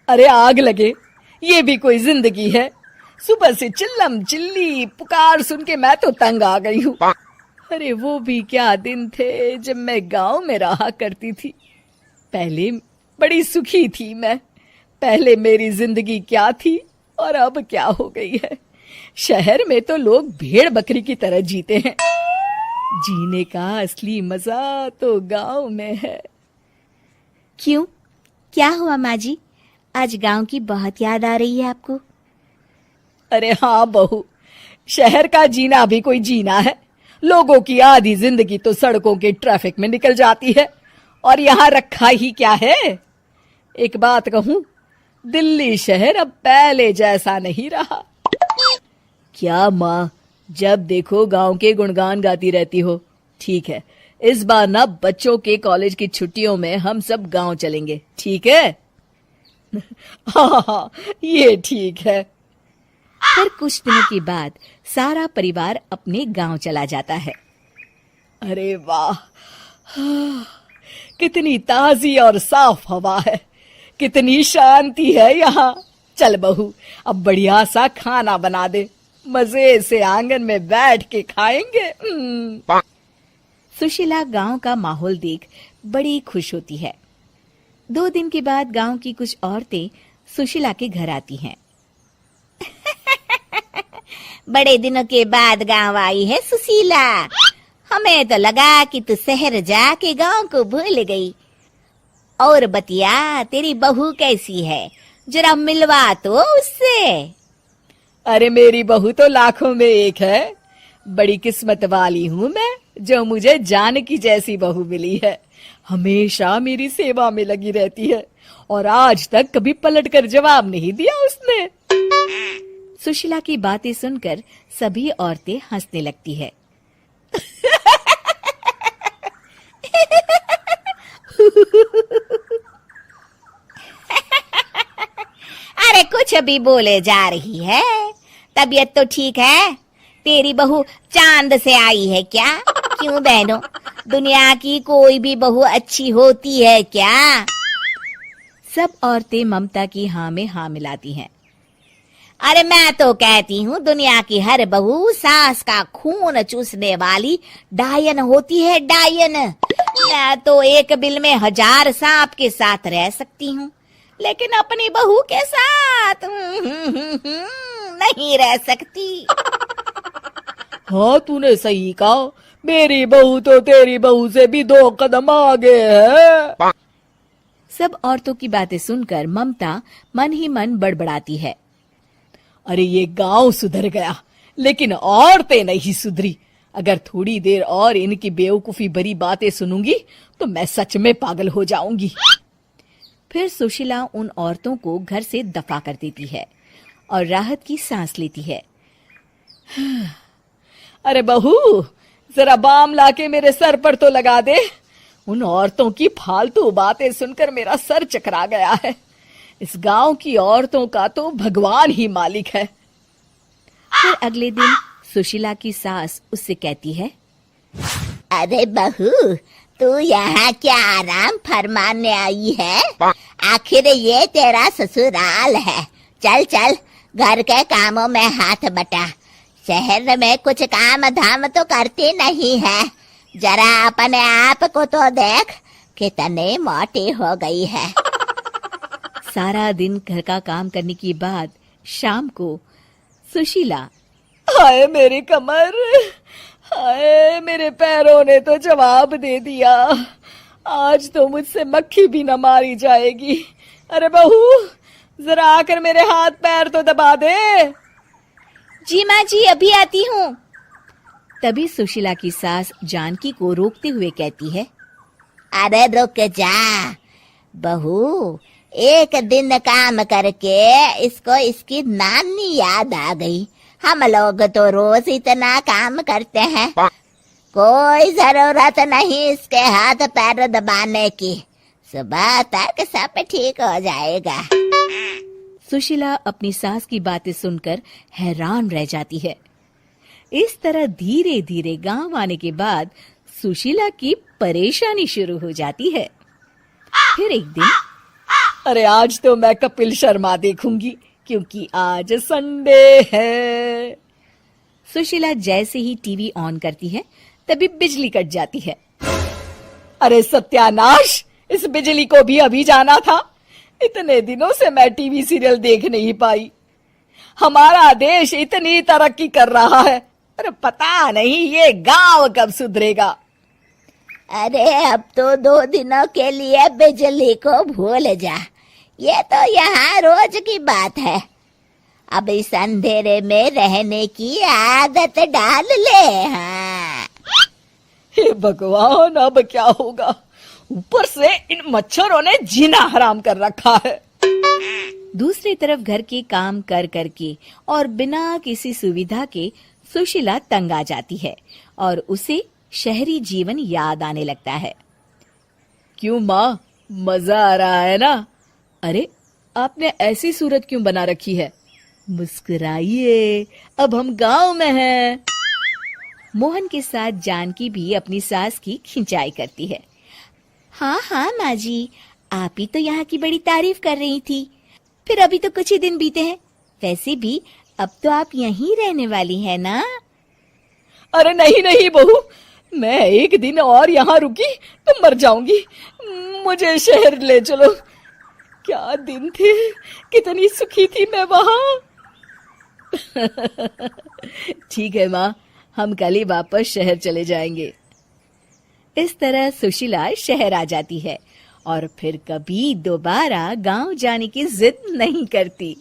अरे आग लगे, ये भी कोई जिंदगी है। सुबह से चिल्लम चिल्ली पुकार सुन के मैं तो तंग आ गई हूँ। अरे वो भी क्या दिन थे जब मैं गांव में रहा करती थी। पहले बड़ी सुखी थी मैं। पहले मेरी जिंदगी क्या थी और अब क्या हो गई है। शहर में तो लोग भेड़ बकरी की तरह जीते हैं। जीने का असली मजा तो गांव में है। क्यों, क्या हुआ माँ जी? आज गांव की बहुत याद आ रही है आपको? अरे हाँ बहू, शहर का जीना भी कोई जीना है। लोगों की आधी जिंदगी तो सड़कों के ट्रैफिक में निकल जाती है और यहाँ रखा ही क्या है। एक बात कहूँ, दिल्ली शहर अब पहले जैसा नहीं रहा। क्या माँ, जब देखो गांव के गुणगान गाती रहती हो। ठीक है, इस बार ना बच्चों के कॉलेज की छुट्टियों में हम सब गांव चलेंगे, ठीक है? हाँ, ये ठीक है। फिर कुछ दिनों के बाद सारा परिवार अपने गांव चला जाता है। अरे वाह, कितनी ताजी और साफ हवा है, कितनी शांति है यहाँ। चल बहू, अब बढ़िया सा खाना बना दे, मजे से आंगन में बैठ के खाएंगे। सुशीला गांव का माहौल देख बड़ी खुश होती है। 2 दिन के बाद गांव की कुछ औरतें सुशीला के घर आती हैं। बड़े दिनों के बाद गांव आई है सुशीला। हमें तो लगा कि तू शहर जाके गांव को भूल गई। और बतिया, तेरी बहू कैसी है? जरा मिलवा तो उससे। अरे मेरी बहू तो लाखों में एक है। बड़ी किस्मत वाली हूँ मैं जो मुझे जानकी जैसी बहू मिली है। हमेशा मेरी सेवा में लगी रहती है और आज तक कभी पलटकर जवाब नहीं दिया उसने। सुशीला की बातें सुनकर सभी औरतें हंसने लगती है। अरे कुछ भी बोले जा रही है। तबीयत तो ठीक है? तेरी बहू चांद से आई है क्या? क्यों बहनों, दुनिया की कोई भी बहू अच्छी होती है क्या? सब औरतें ममता की हाँ में हाँ मिलाती हैं। अरे मैं तो कहती हूँ दुनिया की हर बहू सास का खून चूसने वाली डायन होती है, डायन। मैं तो एक बिल में 1000 सांप के साथ रह सकती हूँ, लेकिन अपनी बहू के साथ नहीं रह सकती। हाँ, तूने सही कहा। मेरी बहू तो तेरी बहू से भी 2 कदम आगे है। सब औरतों की बातें सुनकर ममता मन ही मन बड़बड़ाती है। अरे ये गांव सुधर गया, लेकिन औरतें नहीं सुधरी। अगर थोड़ी देर और इनकी बेवकूफी भरी बातें सुनूंगी तो मैं सच में पागल हो जाऊंगी। फिर सुशीला उन औरतों को घर से दफा कर देती है और राहत की सांस लेती है। अरे बहू, जरा बाम लाके मेरे सर पर तो लगा दे। उन औरतों की फालतू बातें सुनकर मेरा सर चकरा गया है। इस गांव की औरतों का तो भगवान ही मालिक है। फिर अगले दिन सुशीला की सास उससे कहती है, अरे बहू, तू यहाँ क्या आराम फरमाने आई है? आखिर ये तेरा ससुराल है। चल चल, घर के कामों में हाथ बटा। शहर में कुछ काम धाम तो करती नहीं है। जरा अपने आप को तो देख, कितनी मोटी हो गई है। सारा दिन घर का काम करने के बाद शाम को सुशीला, हाय मेरी कमर, हाय मेरे पैरों ने तो जवाब दे दिया। आज तो मुझसे मक्खी भी न मारी जाएगी। अरे बहू, जरा आकर मेरे हाथ पैर तो दबा दे। जी माँ जी, अभी आती हूँ। तभी सुशीला की सास जानकी को रोकते हुए कहती है, अरे रुक जा बहू, एक दिन काम करके इसको इसकी नानी याद आ गई। हम लोग तो रोज इतना काम करते हैं, कोई जरूरत नहीं इसके हाथ पैर दबाने की। सुबह तक सब ठीक हो जाएगा। सुशीला अपनी सास की बातें सुनकर हैरान रह जाती है। इस तरह धीरे धीरे गांव आने के बाद सुशीला की परेशानी शुरू हो जाती है। फिर एक दिन अरे आज तो मैं कपिल शर्मा देखूंगी क्योंकि आज संडे है। सुशीला जैसे ही टीवी ऑन करती है तभी बिजली कट जाती है। अरे सत्यानाश, इस बिजली को भी अभी जाना था। इतने दिनों से मैं टीवी सीरियल देख नहीं पाई। हमारा देश इतनी तरक्की कर रहा है, अरे पता नहीं ये गांव कब सुधरेगा। अरे अब तो 2 दिनों के लिए बिजली को भूल जा, ये तो यहाँ रोज की बात है। अब इस अंधेरे में रहने की आदत डाल ले। हाँ हे भगवान, अब क्या होगा? ऊपर से इन मच्छरों ने जीना हराम कर रखा है। दूसरी तरफ घर के काम कर करके और बिना किसी सुविधा के सुशीला तंग आ जाती है और उसे शहरी जीवन याद आने लगता है। क्यों माँ, मजा आ रहा है ना? अरे आपने ऐसी सूरत क्यों बना रखी है? मुस्कुराइए, अब हम गांव में हैं। मोहन के साथ जानकी भी अपनी सास की खिंचाई करती है। हाँ हाँ माँ जी, आप ही तो यहाँ की बड़ी तारीफ कर रही थी। फिर अभी तो कुछ ही दिन बीते हैं, वैसे भी अब तो आप यहीं रहने वाली है ना? अरे नहीं नहीं बहू, मैं एक दिन और यहाँ रुकी तो मर जाऊंगी। मुझे शहर ले चलो। क्या दिन थे, कितनी सुखी थी मैं वहां। ठीक है माँ, हम कल ही वापस शहर चले जाएंगे। इस तरह सुशीला शहर आ जाती है और फिर कभी दोबारा गांव जाने की जिद नहीं करती।